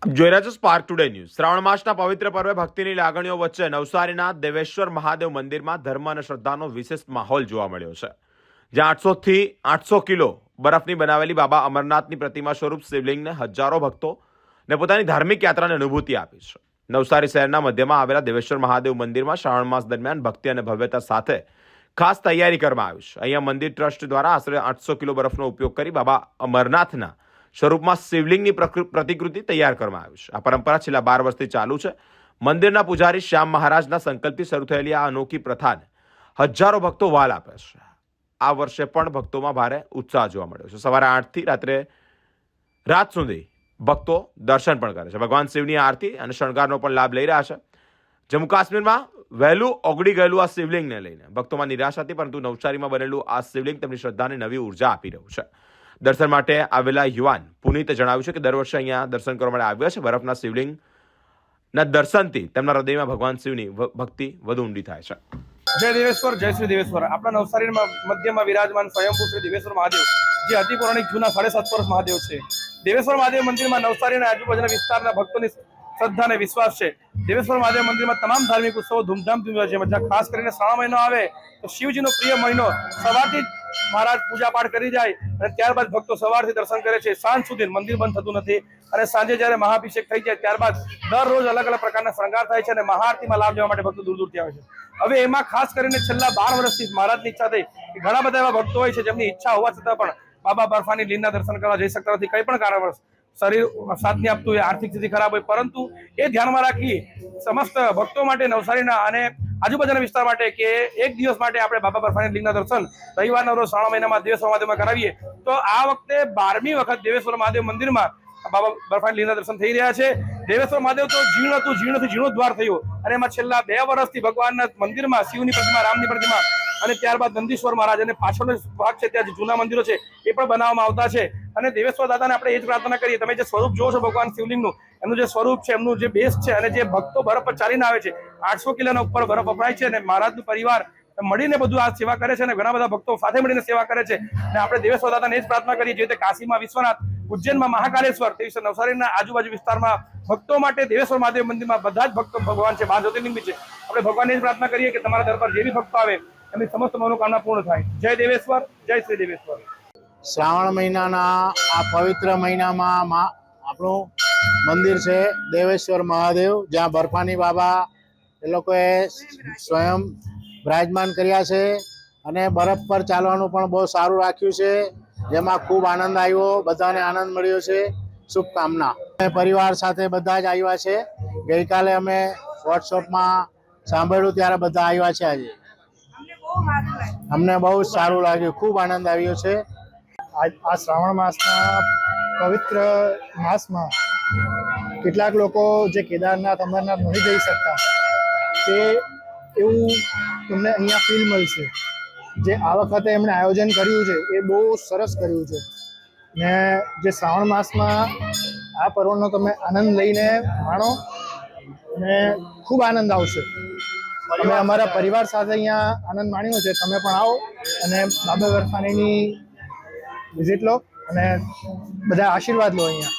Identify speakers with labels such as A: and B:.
A: જોઈ રહ્યા છો સ્પાર્ક ટુડે ન્યૂઝ। શ્રાવણ માસના પવિત્ર પર્વે ભક્તિની લાગણીઓ વચ્ચે નવસારીના દેવેશ્વર મહાદેવ મંદિરમાં ધર્મ અને શ્રદ્ધાનો વિશેષ માહોલ જોવા મળ્યો છે, જ્યાં 800 થી 800 કિલો બરફની બનાવેલી બાબા અમરનાથની પ્રતિમા સ્વરૂપ શિવલિંગને હજારો ભક્તોને પોતાની ધાર્મિક યાત્રાની અનુભૂતિ આપી છે। નવસારી શહેરના મધ્યમાં આવેલા દેવેશ્વર મહાદેવ મંદિરમાં શ્રાવણ માસ દરમિયાન ભક્તિ અને ભવ્યતા સાથે ખાસ તૈયારી કરવામાં આવી છે। અહીંયા મંદિર ટ્રસ્ટ દ્વારા આશરે 800 કિલો બરફનો ઉપયોગ કરી બાબા અમરનાથના સ્વરૂપમાં શિવલિંગની પ્રતિકૃતિ તૈયાર કરવામાં આવી છે। આ પરંપરા છેલ્લા 12 વર્ષથી ચાલુ છે। મંદિરના પૂજારી શ્યામ મહારાજના સંકલ્પથી શરૂ થયેલી આ અનોખી પ્રથાને હજારો ભક્તો વાલ આપે છે। આ વર્ષે પણ ભક્તોમાં ભારે ઉત્સાહ જોવા મળ્યો છે। સવારે 8 થી રાત સુધી ભક્તો દર્શન પણ કરે છે। ભગવાન શિવની આરતી અને શણગારનો પણ લાભ લઈ રહ્યા છે। જમ્મુ કાશ્મીરમાં વહેલું ઓગળી ગયેલું આ શિવલિંગને લઈને ભક્તોમાં નિરાશા હતી, પરંતુ નવસારીમાં બનેલું આ શિવલિંગ તેમની શ્રદ્ધાને નવી ઉર્જા આપી રહ્યું છે। દર્શન માટે આવેલા યુવાન પુનીતે જણાવ્યું છે કે દર વર્ષે અહીંયા દર્શન કરવા માટે આવ્યા છે। બરફના શિવલિંગના દર્શનથી તેમના હૃદયમાં ભગવાન શિવની ભક્તિ વધુ ઊંડી થાય છે।
B: જય દેવેશ્વર, જય શ્રી દેવેશ્વર। આપણા નવસારીમાં મધ્યમાં વિરાજમાન સ્વયંભૂ શ્રી દેવેશ્વર મહાદેવ, જે અતિ પૌરાણિક જૂના 750 વર્ષ મહાદેવ છે। દેવેશ્વર મહાદેવ મંદિરમાં નવસારીના આજુબાજુના વિસ્તારના ભક્તોની શ્રદ્ધા અને વિશ્વાસ છે। દેવેશ્વર મહાદેવ મંદિરમાં તમામ ધાર્મિક ઉત્સવો ધૂમધામથી ઉજવાય છે। ખાસ કરીને શ્રાવણ મહિનો આવે તો શિવજીનો પ્રિય મહિનો, સવારથી મહારાજ પૂજા પાઠ કરી જાય અને ત્યારબાદ ભક્તો સવારથી દર્શન કરે છે। સાંજ સુધી મંદિર બંધ થતું નથી અને સાંજે જ્યારે મહાઅભિષેક થઈ જાય ત્યારબાદ દરરોજ અલગ અલગ પ્રકારના શણગાર થાય છે અને મહાઆરતીમાં લાભ લેવા માટે ભક્તો દૂર દૂરથી આવે છે। હવે એમાં ખાસ કરીને છેલ્લા 12 વર્ષથી મહારાજની ઈચ્છા થઈ કે ઘણા બધા એવા ભક્તો હોય છે જેમની ઈચ્છા હોવા છતાં પણ બાબા બર્ફાની લીલના દર્શન કરવા જઈ શકતા નથી, કંઈ પણ કારણવશ શરીર સાથ નહીં આપતું હોય, આર્થિક સ્થિતિ ખરાબ હોય, પરંતુ એ ધ્યાનમાં રાખી સમસ્ત ભક્તો માટે નવસારીના અને આજુબાજુના વિસ્તાર માટે કે એક દિવસ માટે આપણે બાબા બર્ફાની લીલના દર્શન રવિવારના રોજ શ્રાવણ મહિનામાં દેવેશ્વર મહાદેવમાં કરાવીએ તો આ વખતે 12મી વખત દેવેશ્વર મહાદેવ મંદિરમાં બાબા બર્ફાની લીલના દર્શન થઈ રહ્યા છે। દેવેશ્વર મહાદેવ તો જીર્ણ હતું, જીર્ણથી જીર્ણોદ્ધાર થયો અને એમાં છેલ્લા 2 વર્ષથી ભગવાનના મંદિરમાં શિવની પ્રતિમા, રામની પ્રતિમા અને ત્યારબાદ નંદીશ્વર મહારાજ અને પાછળનો ભાગ છે ત્યાં જે જૂના મંદિરો છે એ પણ બનાવવામાં આવતા છે। અને દેવેશ્વર દાદાને આપણે એ જ પ્રાર્થના કરીએ, તમે જે સ્વરૂપ જોવો છો ભગવાન શિવલિંગનું, એમનું જે સ્વરૂપ છે, એમનું જે બેસ છે અને જે ભક્તો બરફ પર ચાલીને આવે છે, 800 કિલોના ઉપર બરફ વપરાય છે અને મહારાજનું પરિવાર મળીને બધું આ સેવા કરે છે અને ઘણા બધા ભક્તો સાથે મળીને સેવા કરે છે। અને આપણે દેવેશ્વર દાદાને એ જ પ્રાર્થના કરીએ, જે રીતે કાશીમાં વિશ્વનાથ, ઉજ્જૈનમાં મહાકાલેશ્વર, તે વિશે નવસારીના આજુબાજુ વિસ્તારમાં ભક્તો માટે દેવેશ્વર મહાદેવ મંદિરમાં બધા જ ભક્તો ભગવાન છે, 12 જ્યોતિર્લિંગ છે। આપણે ભગવાનને જ પ્રાર્થના કરીએ કે તમારા દર પર જે બી ભક્તો આવે એમની સમસ્ત મનોકામના પૂર્ણ થાય। જય દેવેશ્વર, જય શ્રી દેવેશ્વર।
C: શ્રાવણ મહિનાના આ પવિત્ર મહિનામાં આપણું મંદિર છે દેવેશ્વર મહાદેવ, જ્યાં બર્ફાની બાબા એ લોકોએ સ્વયં બિરાજમાન કર્યા છે અને બરફ પર ચાલવાનું પણ બહુ સારું રાખ્યું છે, જેમાં ખૂબ આનંદ આવ્યો, બધાને આનંદ મળ્યો છે। શુભકામના। પરિવાર સાથે બધા જ આવ્યા છે। ગઈકાલે અમે વોટ્સઅપમાં સાંભળ્યું ત્યારે બધા આવ્યા છે। આજે અમને બહુ સારું લાગ્યું, ખૂબ આનંદ આવ્યો છે।
D: આ શ્રાવણ માસના પવિત્ર માસમાં કેટલાક લોકો જે કેદારનાથ, અમરનાથ નથી જઈ શકતા, તે એવું તમને અહીંયા ફીલ મળશે। જે આ વખતે એમણે આયોજન કર્યું છે એ બહુ સરસ કર્યું છે ને જે શ્રાવણ માસમાં આ પર્વનો તમે આનંદ લઈને માણો અને ખૂબ આનંદ આવશે। અમે અમારા પરિવાર સાથે અહીંયા આનંદ માણ્યો છે। તમે પણ આવો અને બાબા બર્ફાનીની વિઝિટ લો અને બધા આશીર્વાદ લો અહીંયા।